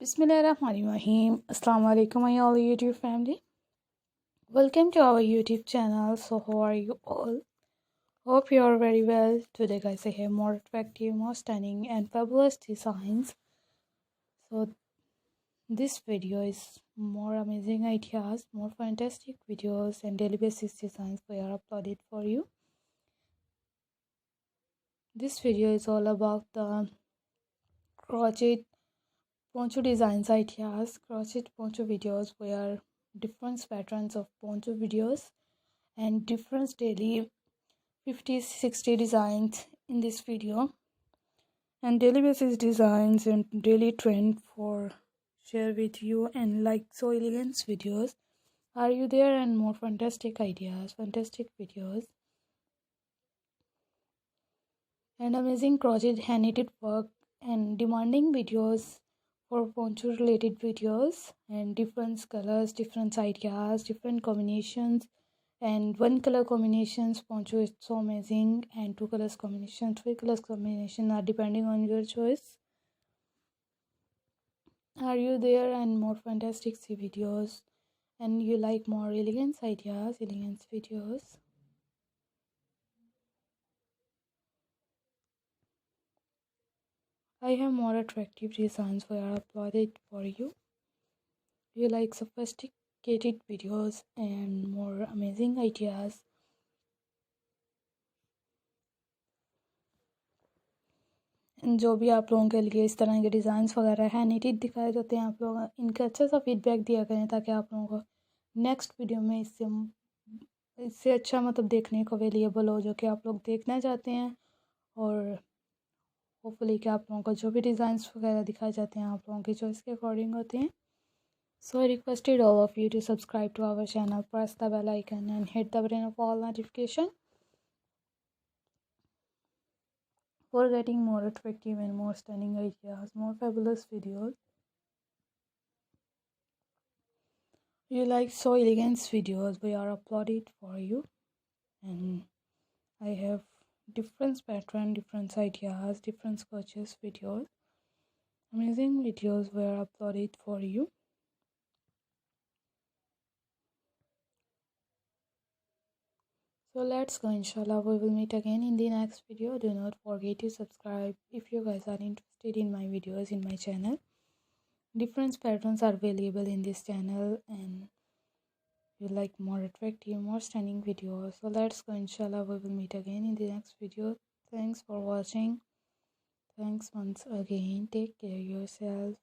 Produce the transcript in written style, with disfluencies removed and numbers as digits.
Bismillahirrahmanirrahim. Assalamu alaikum, my all YouTube family. Welcome to our YouTube channel. So how are you all? Hope you are very well. Today guys, I have more attractive, more stunning and fabulous designs. So this video is more amazing ideas, more fantastic videos and daily basis designs we are uploaded for you. This video is all about the crochet poncho designs ideas, crochet poncho videos where different patterns of poncho videos and different daily 50-60 designs in this video and daily basis designs and daily trend for share with you and like so elegance videos. Are you there? And more fantastic ideas, fantastic videos and amazing crochet hand knitted work and demanding videos for poncho related videos and different colors, different ideas, different combinations and one color combinations. Poncho is so amazing and two colors combination, three colors combination are depending on your choice. Are you there? And more fantastic videos and you like more elegance ideas, elegance videos. I have more attractive designs for uploaded for you. You like sophisticated videos and more amazing ideas. जो भी आप लोगों के लिए इस तरह के designs वगैरह हैं नीटेड दिखाए जाते हैं, आप लोग इनका अच्छा सा फीडबैक दिया करें ताकि आप लोगों को नेक्स्ट वीडियो में इससे अच्छा मतलब देखने को अवेलेबल हो जो कि आप लोग देखना चाहते हैं और होपफुली कि आप लोगों को जो भी डिज़ाइंस वगैरह दिखाए जाते हैं आप लोगों की चॉइस के अकॉर्डिंग होते हैं. So I requested all of you to subscribe to our channel, press the bell icon and hit the button of all notification for getting more attractive and more stunning ideas, more fabulous videos. You like so elegant videos we are uploaded for you and I have different pattern, different ideas, different sketches videos, amazing videos were uploaded for you. So let's go, inshallah we will meet again in the next video. Do not forget to subscribe if you guys are interested in my videos in my channel. Different patterns are available in this channel and you like more attractive, more stunning videos. So let's go, inshallah we will meet again in the next video. Thanks for watching. Thanks once again. Take care of yourself.